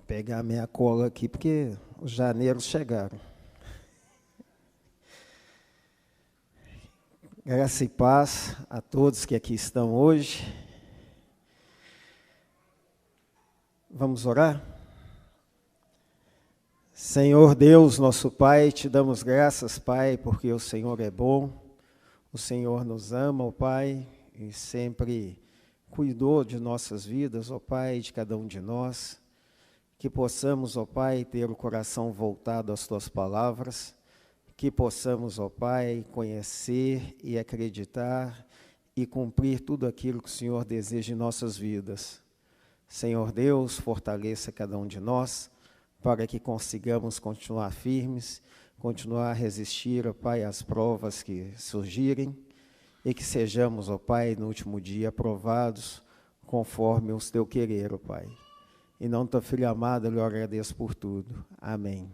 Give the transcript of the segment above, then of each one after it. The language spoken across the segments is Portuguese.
Pegar minha cola aqui, porque os janeiros chegaram. Graça e paz a todos que aqui estão hoje. Vamos orar? Senhor Deus, nosso Pai, te damos graças, Pai, porque o Senhor é bom, o Senhor nos ama, ó Pai, e sempre cuidou de nossas vidas, ó Pai, de cada um de nós. Que possamos, ó Pai, ter o coração voltado às Tuas palavras, que possamos, ó Pai, conhecer e acreditar e cumprir tudo aquilo que o Senhor deseja em nossas vidas. Senhor Deus, fortaleça cada um de nós, para que consigamos continuar firmes, continuar a resistir, ó Pai, às provas que surgirem, e que sejamos, ó Pai, no último dia aprovados, conforme o Teu querer, ó Pai. Em nome do Teu Filho amado, eu lhe agradeço por tudo. Amém.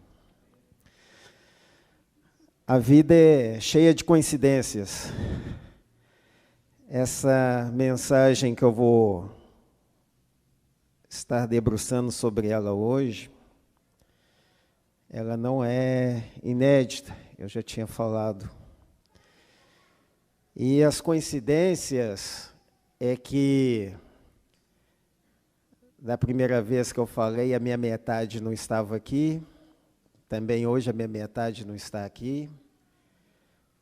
A vida é cheia de coincidências. Essa mensagem que eu vou estar debruçando sobre ela hoje, ela não é inédita, eu já tinha falado. E as coincidências é que da primeira vez que eu falei, a minha metade não estava aqui. Também hoje a minha metade não está aqui.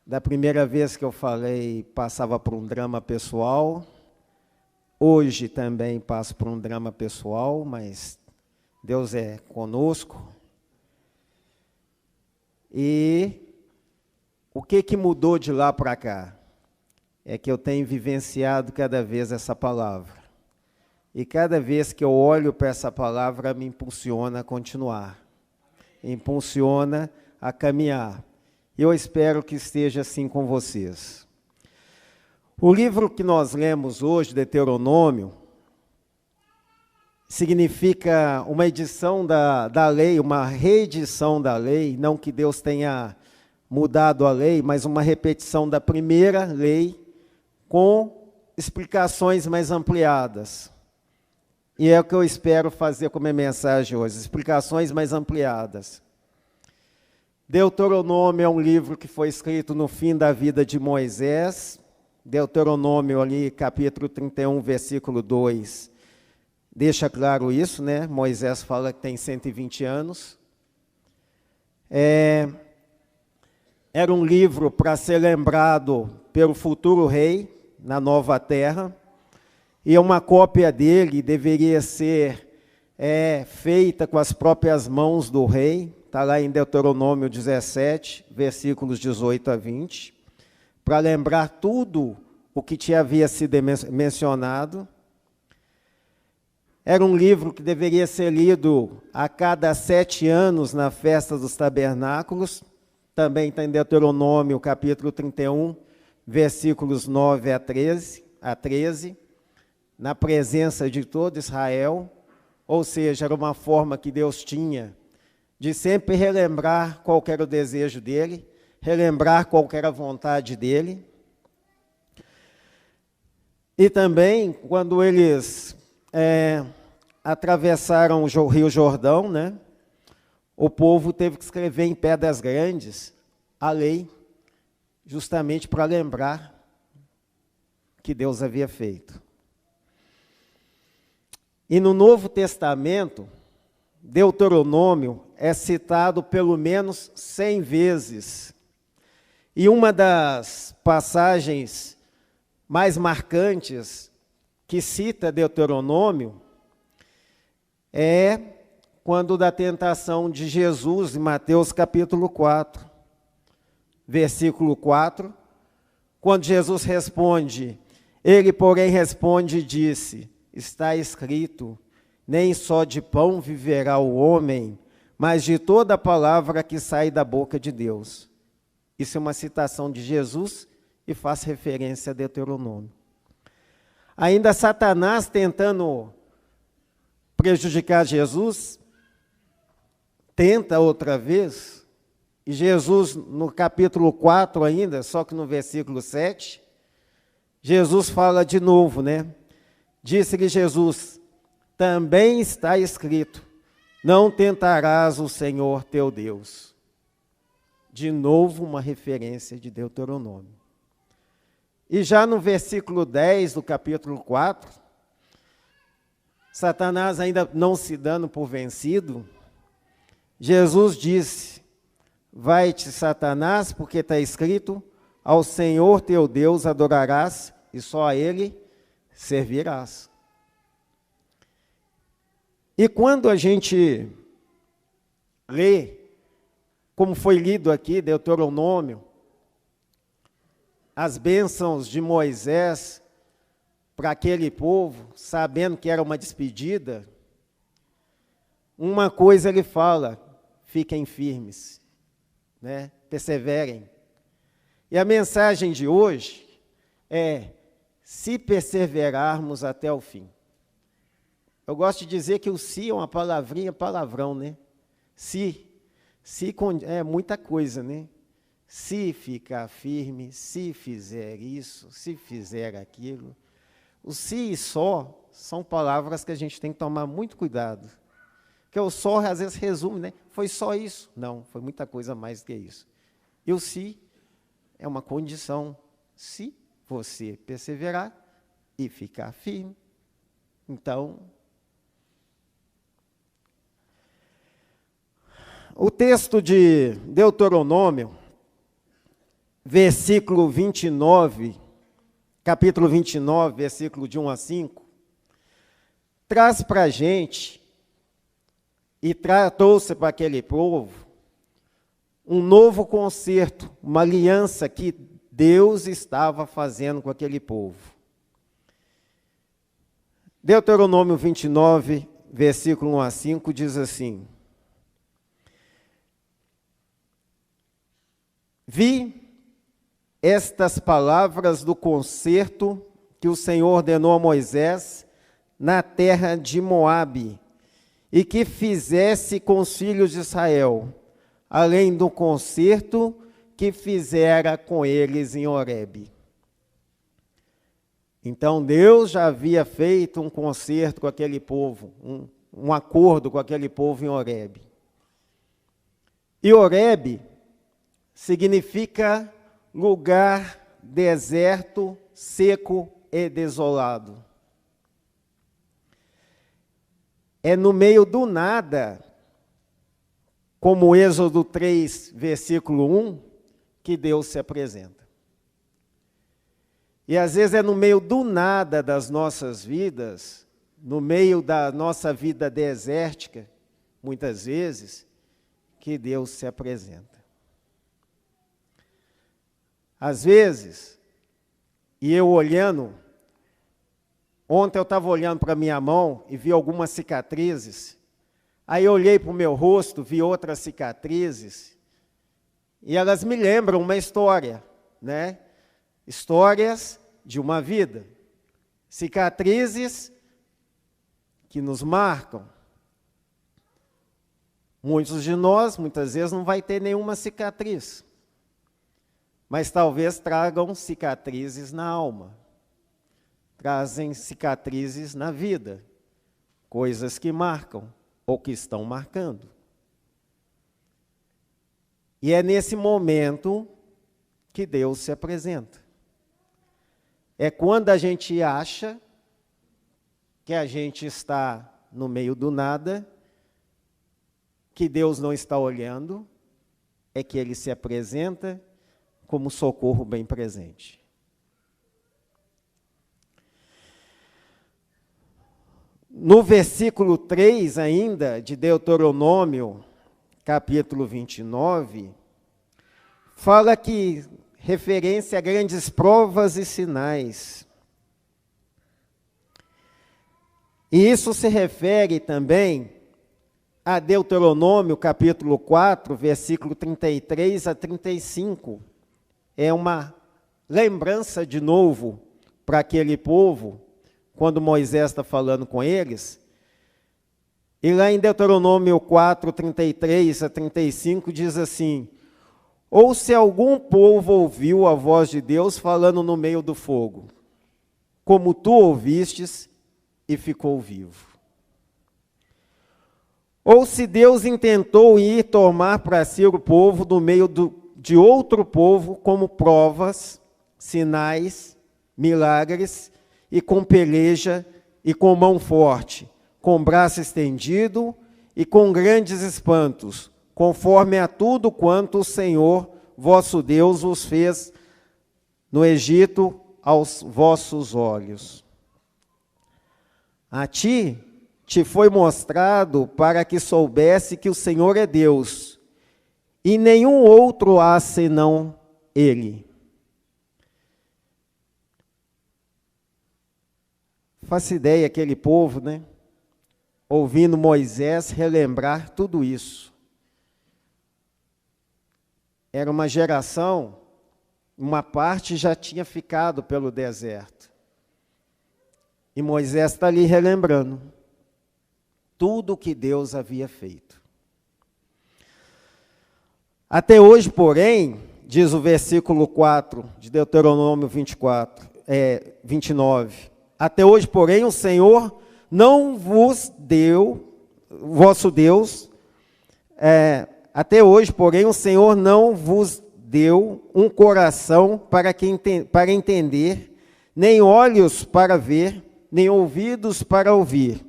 Da primeira vez que eu falei, passava por um drama pessoal. Hoje também passo por um drama pessoal, mas Deus é conosco. E o que mudou de lá para cá? É que eu tenho vivenciado cada vez essa palavra. E cada vez que eu olho para essa palavra, me impulsiona a continuar, impulsiona a caminhar. Eu espero que esteja assim com vocês. O livro que nós lemos hoje, Deuteronômio, significa uma edição da lei, uma reedição da lei, não que Deus tenha mudado a lei, mas uma repetição da primeira lei com explicações mais ampliadas. E é o que eu espero fazer com a minha mensagem hoje, explicações mais ampliadas. Deuteronômio é um livro que foi escrito no fim da vida de Moisés. Deuteronômio ali, capítulo 31, versículo 2, deixa claro isso, né? Moisés fala que tem 120 anos. Era um livro para ser lembrado pelo futuro rei na nova terra. E uma cópia dele deveria ser feita com as próprias mãos do rei. Está lá em Deuteronômio 17, versículos 18 a 20. Para lembrar tudo o que havia sido mencionado. Era um livro que deveria ser lido a cada 7 anos na festa dos tabernáculos. Também está em Deuteronômio, capítulo 31, versículos 9 a 13. Na presença de todo Israel, ou seja, era uma forma que Deus tinha de sempre relembrar qual era o desejo dele, relembrar qual era a vontade dele. E também, quando eles atravessaram o Rio Jordão, né, o povo teve que escrever em pedras grandes a lei, justamente para lembrar que Deus havia feito. E no Novo Testamento, Deuteronômio é citado pelo menos 100 vezes. E uma das passagens mais marcantes que cita Deuteronômio é quando da tentação de Jesus, em Mateus capítulo 4, versículo 4, quando Jesus responde, ele, porém, responde e disse, está escrito, nem só de pão viverá o homem, mas de toda a palavra que sai da boca de Deus. Isso é uma citação de Jesus e faz referência a Deuteronômio. Ainda Satanás tentando prejudicar Jesus, tenta outra vez, e Jesus no capítulo 4 ainda, só que no versículo 7, Jesus fala de novo, né? Disse-lhe Jesus, também está escrito, não tentarás o Senhor teu Deus. De novo, uma referência de Deuteronômio. E já no versículo 10 do capítulo 4, Satanás ainda não se dando por vencido, Jesus disse: vai-te, Satanás, porque está escrito, ao Senhor teu Deus adorarás e só a Ele servirás. E quando a gente lê, como foi lido aqui, Deuteronômio, as bênçãos de Moisés para aquele povo, sabendo que era uma despedida, uma coisa ele fala: fiquem firmes, né? Perseverem. E a mensagem de hoje é: se perseverarmos até o fim. Eu gosto de dizer que o se é uma palavrinha, palavrão, né? Se é muita coisa, né? Se ficar firme, se fizer isso, se fizer aquilo. O se e só são palavras que a gente tem que tomar muito cuidado. Porque o só, às vezes, resume, né? Foi só isso? Não, foi muita coisa mais do que isso. E o se é uma condição. Se você perseverar e ficar firme, então... O texto de Deuteronômio, versículo 29, capítulo 29, versículo de 1 a 5, traz para a gente, e trouxe para aquele povo, um novo concerto, uma aliança que Deus estava fazendo com aquele povo. Deuteronômio 29, versículo 1 a 5, diz assim: vi estas palavras do concerto que o Senhor ordenou a Moisés na terra de Moabe, e que fizesse com os filhos de Israel, além do concerto que fizera com eles em Horebe. Então Deus já havia feito um concerto com aquele povo, um acordo com aquele povo em Horebe. E Horebe significa lugar deserto, seco e desolado. É no meio do nada, como Êxodo 3, versículo 1, que Deus se apresenta. E às vezes é no meio do nada das nossas vidas, no meio da nossa vida desértica, muitas vezes, que Deus se apresenta. Às vezes, e eu olhando, ontem eu estava olhando para a minha mão e vi algumas cicatrizes, aí eu olhei para o meu rosto, vi outras cicatrizes, e elas me lembram uma história, né? Histórias de uma vida, cicatrizes que nos marcam. Muitos de nós, muitas vezes, não vai ter nenhuma cicatriz, mas talvez tragam cicatrizes na alma, trazem cicatrizes na vida, coisas que marcam ou que estão marcando. E é nesse momento que Deus se apresenta. É quando a gente acha que a gente está no meio do nada, que Deus não está olhando, é que Ele se apresenta como socorro bem presente. No versículo 3 ainda, de Deuteronômio, capítulo 29, fala que referência a grandes provas e sinais. E isso se refere também a Deuteronômio, capítulo 4, versículo 33 a 35. É uma lembrança de novo para aquele povo, quando Moisés está falando com eles. E lá em Deuteronômio 4, 33 a 35, diz assim: ou se algum povo ouviu a voz de Deus falando no meio do fogo, como tu ouvistes e ficou vivo. Ou se Deus intentou ir tomar para si o povo do meio de outro povo como provas, sinais, milagres, e com peleja, e com mão forte, com braço estendido, e com grandes espantos, conforme a tudo quanto o Senhor, vosso Deus, vos fez no Egito aos vossos olhos. A ti te foi mostrado para que soubesse que o Senhor é Deus, e nenhum outro há senão Ele. Faça ideia aquele povo, né? Ouvindo Moisés relembrar tudo isso. Era uma geração, uma parte já tinha ficado pelo deserto. E Moisés está ali relembrando tudo o que Deus havia feito. Até hoje, porém, diz o versículo 4 de Deuteronômio 29, até hoje, porém, o Senhor não vos deu, vosso Deus, até hoje, porém, o Senhor não vos deu um coração para entender, nem olhos para ver, nem ouvidos para ouvir.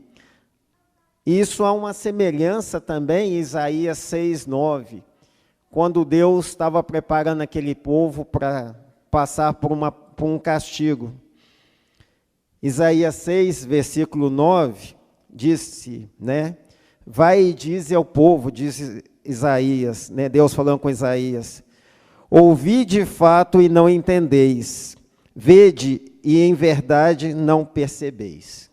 Isso há uma semelhança também em Isaías 6:9, quando Deus estava preparando aquele povo para passar por um castigo. Isaías 6, versículo 9, disse, né? Vai e dize ao povo, diz Isaías, né? Deus falando com Isaías, ouvi de fato e não entendeis, vede e em verdade não percebeis.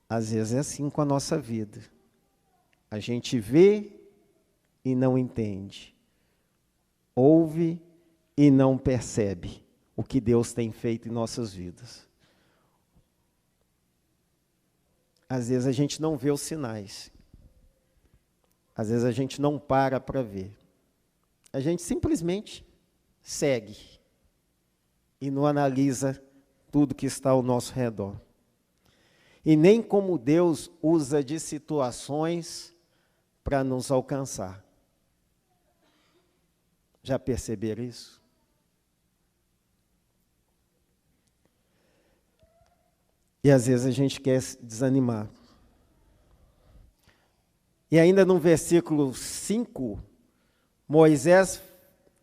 Às vezes é assim com a nossa vida. A gente vê e não entende. Ouve e não percebe o que Deus tem feito em nossas vidas. Às vezes a gente não vê os sinais. Às vezes a gente não para ver. A gente simplesmente segue e não analisa tudo que está ao nosso redor. E nem como Deus usa de situações para nos alcançar. Já perceberam isso? E às vezes a gente quer desanimar. E ainda no versículo 5, Moisés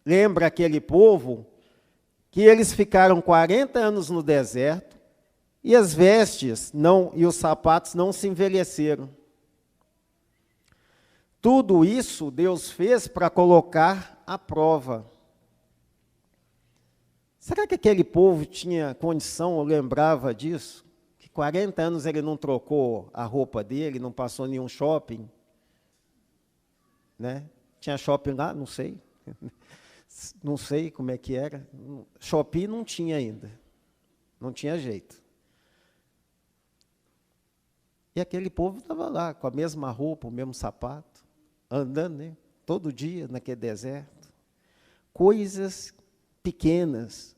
lembra aquele povo que eles ficaram 40 anos no deserto, e as vestes e os sapatos não se envelheceram. Tudo isso Deus fez para colocar à prova. Será que aquele povo tinha condição ou lembrava disso? Que 40 anos ele não trocou a roupa dele, não passou em nenhum shopping? Né? Tinha shopping lá? Não sei. Não sei como é que era. Shopping não tinha ainda. Não tinha jeito. E aquele povo estava lá, com a mesma roupa, o mesmo sapato, andando, né? Todo dia naquele deserto. Coisas pequenas,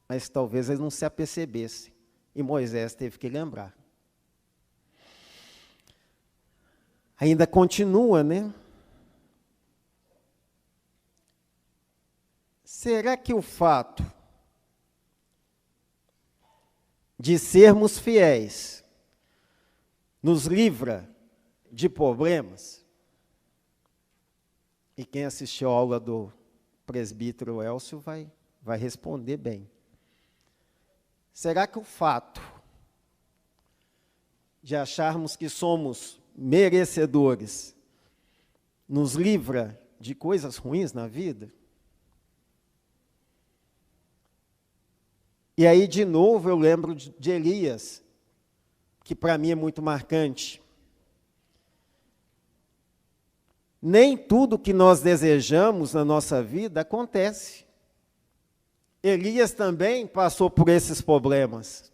mas talvez eles não se apercebessem. E Moisés teve que lembrar. Ainda continua, né? Será que o fato de sermos fiéis nos livra de problemas? E quem assistiu a aula do presbítero Elcio vai responder bem. Será que o fato de acharmos que somos merecedores nos livra de coisas ruins na vida? E aí, de novo, eu lembro de Elias, que para mim é muito marcante. Nem tudo que nós desejamos na nossa vida acontece. Elias também passou por esses problemas.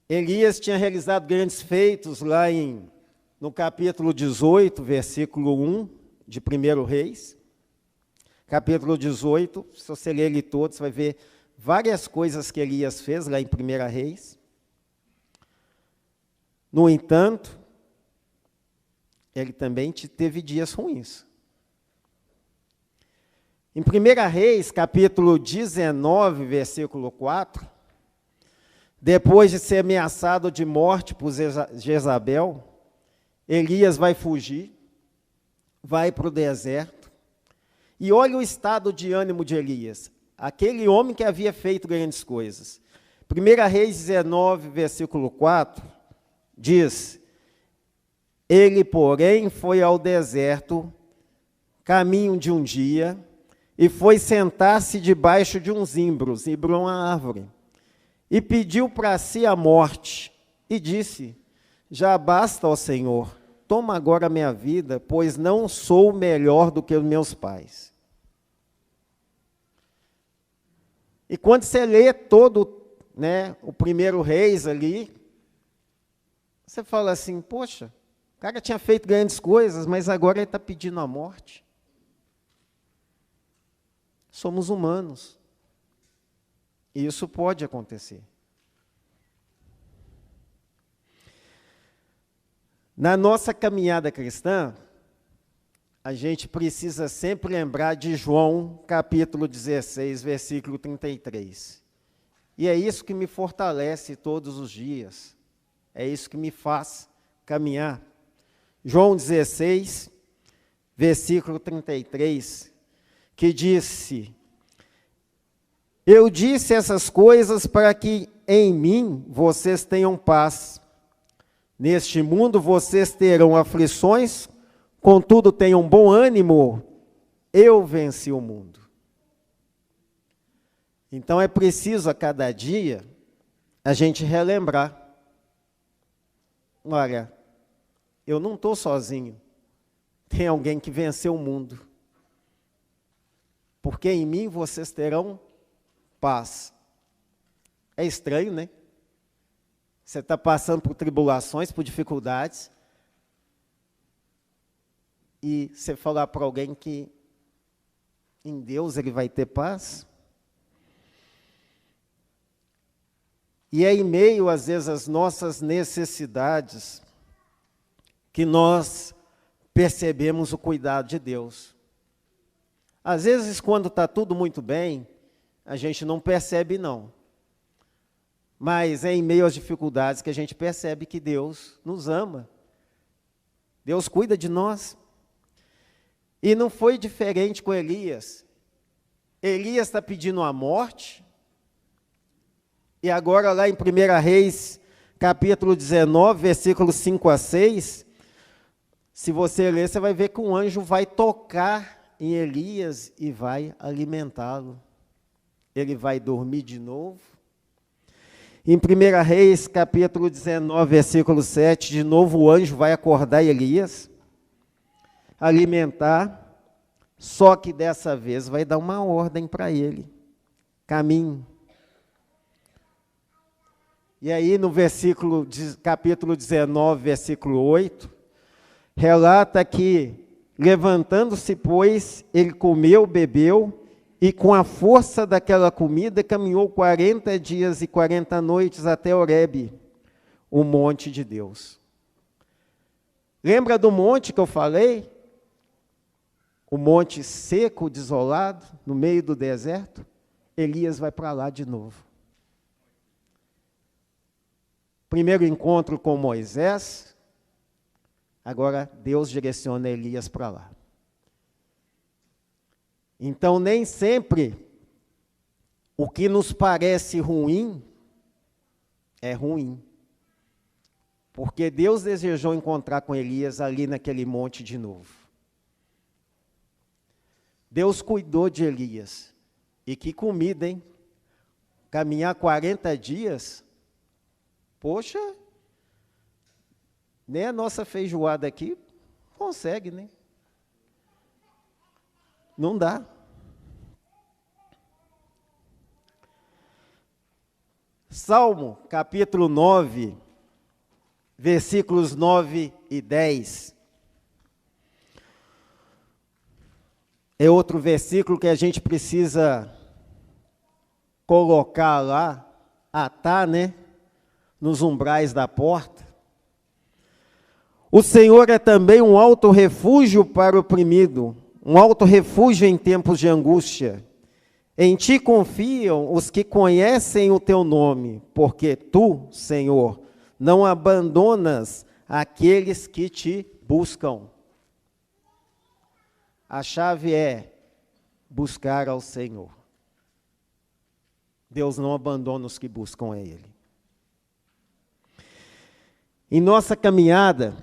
Elias tinha realizado grandes feitos lá no capítulo 18, versículo 1 de 1 Reis. Capítulo 18, se você ler ele todo, você vai ver várias coisas que Elias fez lá em 1 Reis. No entanto, ele também teve dias ruins. Em 1 Reis, capítulo 19, versículo 4, depois de ser ameaçado de morte por Jezabel, Elias vai fugir, vai para o deserto, e olha o estado de ânimo de Elias, aquele homem que havia feito grandes coisas. 1 Reis 19, versículo 4, diz: ele, porém, foi ao deserto, caminho de um dia, e foi sentar-se debaixo de um zimbro é uma árvore, e pediu para si a morte, e disse: já basta, ó Senhor, toma agora a minha vida, pois não sou melhor do que os meus pais. E quando você lê todo, o 1 Reis ali, você fala assim, poxa, o cara tinha feito grandes coisas, mas agora ele está pedindo a morte. Somos humanos. E isso pode acontecer. Na nossa caminhada cristã, a gente precisa sempre lembrar de João, capítulo 16, versículo 33. E é isso que me fortalece todos os dias. É isso que me faz caminhar. João 16, versículo 33, que disse: eu disse essas coisas para que em mim vocês tenham paz. Neste mundo vocês terão aflições, contudo tenham bom ânimo, eu venci o mundo. Então é preciso a cada dia a gente relembrar. Olha, eu não estou sozinho, tem alguém que venceu o mundo. Porque em mim vocês terão paz. É estranho, né? Você está passando por tribulações, por dificuldades, e você falar para alguém que em Deus ele vai ter paz. E é em meio, às vezes, às nossas necessidades, que nós percebemos o cuidado de Deus. Às vezes, quando está tudo muito bem, a gente não percebe, não. Mas é em meio às dificuldades que a gente percebe que Deus nos ama. Deus cuida de nós. E não foi diferente com Elias. Elias está pedindo a morte. E agora lá em 1 Reis, capítulo 19, versículos 5 a 6, se você ler, você vai ver que um anjo vai tocar em Elias e vai alimentá-lo. Ele vai dormir de novo. Em 1 Reis, capítulo 19, versículo 7, de novo o anjo vai acordar Elias, alimentar, só que dessa vez vai dar uma ordem para ele: caminhe. E aí no capítulo 19, versículo 8, relata que, levantando-se, pois, ele comeu, bebeu, e com a força daquela comida caminhou 40 dias e 40 noites até Horebe, o monte de Deus. Lembra do monte que eu falei? O monte seco, desolado, no meio do deserto? Elias vai para lá de novo. Primeiro encontro com Moisés, agora Deus direciona Elias para lá. Então, nem sempre o que nos parece ruim é ruim. Porque Deus desejou encontrar com Elias ali naquele monte de novo. Deus cuidou de Elias. E que comida, hein? Caminhar 40 dias, poxa, nem a nossa feijoada aqui consegue, né? Não dá. Salmo, capítulo 9, versículos 9 e 10. É outro versículo que a gente precisa colocar lá, atar, né? Nos umbrais da porta. O Senhor é também um alto refúgio para o oprimido, um alto refúgio em tempos de angústia. Em ti confiam os que conhecem o teu nome, porque tu, Senhor, não abandonas aqueles que te buscam. A chave é buscar ao Senhor. Deus não abandona os que buscam a Ele. Em nossa caminhada,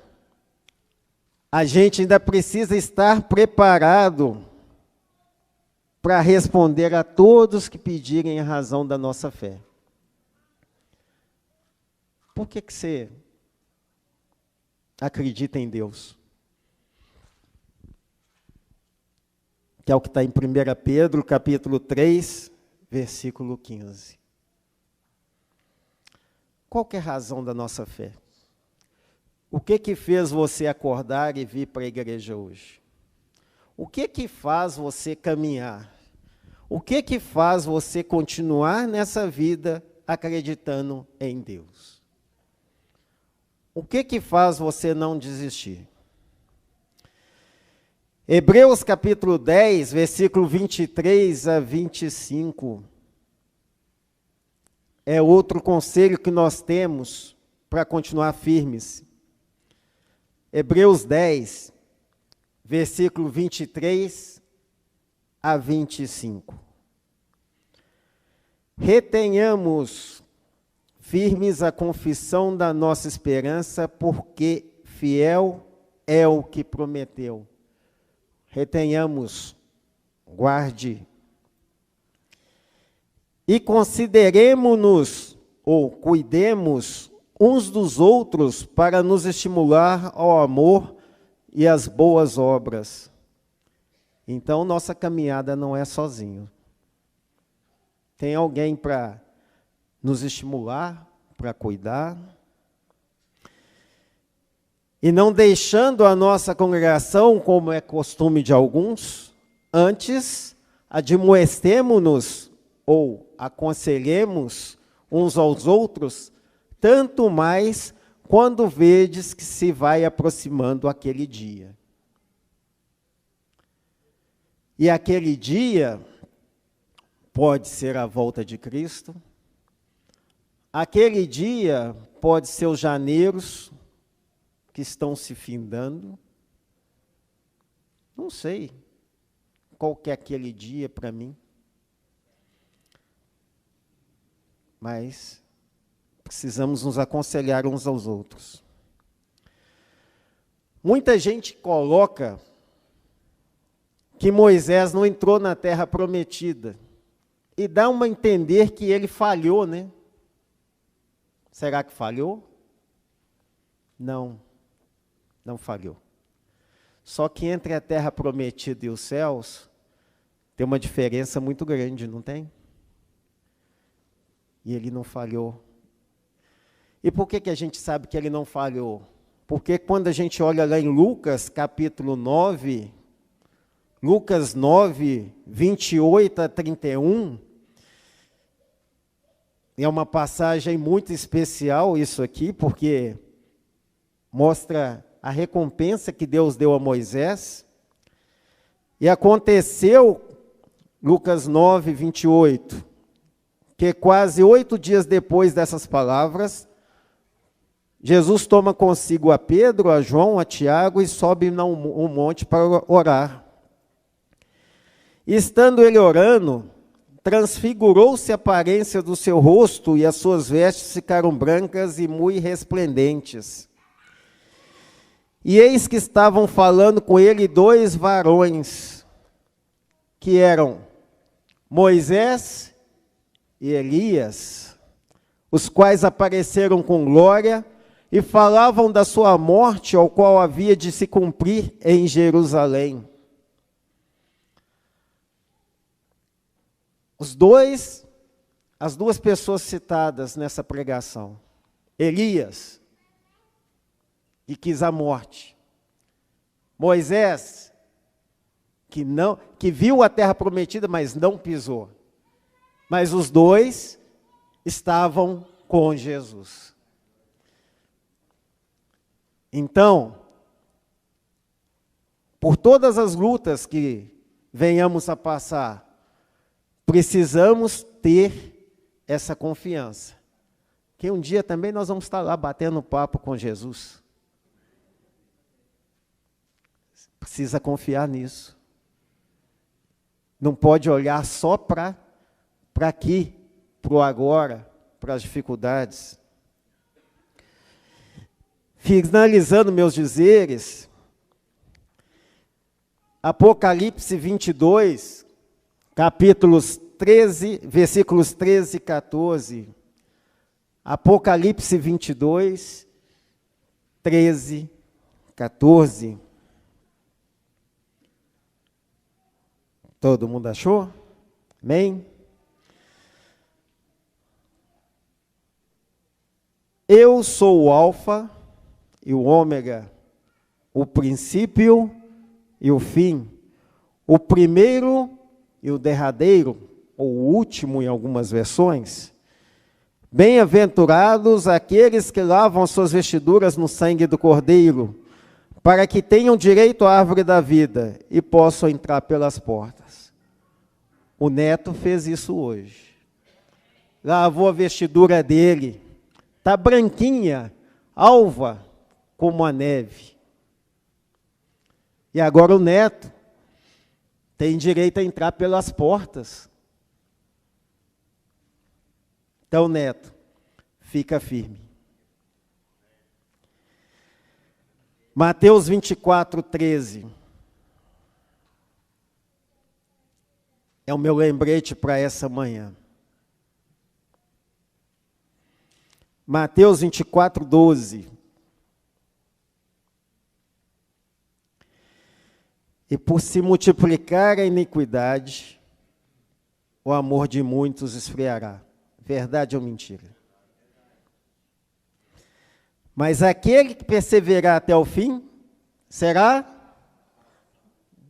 a gente ainda precisa estar preparado para responder a todos que pedirem a razão da nossa fé. Por que você acredita em Deus? Que é o que está em 1 Pedro, capítulo 3, versículo 15. Qual que é a razão da nossa fé? O que fez você acordar e vir para a igreja hoje? O que faz você caminhar? O que faz você continuar nessa vida acreditando em Deus? O que faz você não desistir? Hebreus capítulo 10, versículo 23 a 25, é outro conselho que nós temos para continuar firmes. Hebreus 10, versículo 23 a 25. Retenhamos firmes a confissão da nossa esperança, porque fiel é o que prometeu. Retenhamos, guarde. E consideremo-nos, ou cuidemos uns dos outros para nos estimular ao amor e às boas obras. Então, nossa caminhada não é sozinho. Tem alguém para nos estimular, para cuidar. E não deixando a nossa congregação, como é costume de alguns, antes admoestemo-nos ou aconselhemos uns aos outros, tanto mais quando vedes que se vai aproximando aquele dia. E aquele dia pode ser a volta de Cristo, aquele dia pode ser os janeiros que estão se findando. Não sei qual que é aquele dia para mim, mas precisamos nos aconselhar uns aos outros. Muita gente coloca que Moisés não entrou na terra prometida e dá a entender que ele falhou, né? Será que falhou? Não, não falhou. Só que entre a terra prometida e os céus tem uma diferença muito grande, não tem? E ele não falhou. E por que a gente sabe que ele não falhou? Porque quando a gente olha lá em Lucas, capítulo 9, Lucas 9, 28 a 31, é uma passagem muito especial isso aqui, porque mostra a recompensa que Deus deu a Moisés. E aconteceu, Lucas 9, 28, que quase 8 dias depois dessas palavras, Jesus toma consigo a Pedro, a João, a Tiago e sobe um monte para orar. E estando ele orando, transfigurou-se a aparência do seu rosto e as suas vestes ficaram brancas e muito resplendentes. E eis que estavam falando com ele 2 varões, que eram Moisés e Elias, os quais apareceram com glória e falavam da sua morte, ao qual havia de se cumprir em Jerusalém. As duas pessoas citadas nessa pregação, Elias, que quis a morte, Moisés, que viu a terra prometida, mas não pisou. Mas os dois estavam com Jesus. Então, por todas as lutas que venhamos a passar, precisamos ter essa confiança. Que um dia também nós vamos estar lá batendo papo com Jesus. Precisa confiar nisso. Não pode olhar só para aqui, para o agora, para as dificuldades. Finalizando meus dizeres, Apocalipse 22, capítulos 13, versículos 13 e 14. Apocalipse 22, 13, 14. Todo mundo achou? Amém? Eu sou o Alfa e o Ômega, o princípio e o fim, o primeiro e o derradeiro, ou o último em algumas versões. Bem-aventurados aqueles que lavam suas vestiduras no sangue do Cordeiro, para que tenham direito à árvore da vida e possam entrar pelas portas. O neto fez isso hoje. Lavou a vestidura dele, está branquinha, alva, como a neve. E agora o neto tem direito a entrar pelas portas. Então, neto, fica firme. Mateus 24, 13. É o meu lembrete para essa manhã. Mateus 24, 12. E por se multiplicar a iniquidade, o amor de muitos esfriará. Verdade ou mentira? Mas aquele que perseverar até o fim, será?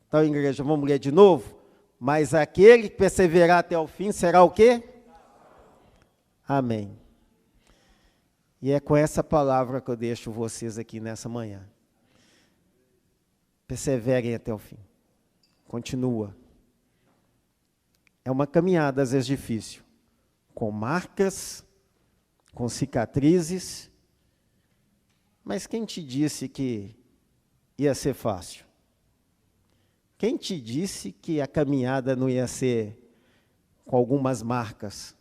Então, igreja, vamos ler de novo? Mas aquele que perseverar até o fim, será o quê? Amém. E é com essa palavra que eu deixo vocês aqui nessa manhã. Perseverem até o fim. Continua. É uma caminhada, às vezes, difícil. Com marcas, com cicatrizes. Mas quem te disse que ia ser fácil? Quem te disse que a caminhada não ia ser com algumas marcas?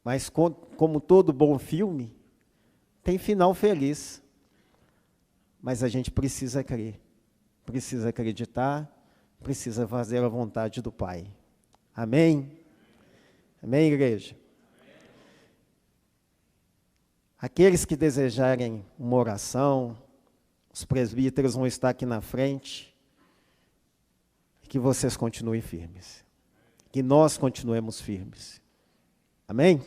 Mas como todo bom filme, tem final feliz. Mas a gente precisa crer, precisa acreditar, precisa fazer a vontade do Pai. Amém? Amém, igreja? Aqueles que desejarem uma oração, os presbíteros vão estar aqui na frente, que vocês continuem firmes, que nós continuemos firmes. Amém?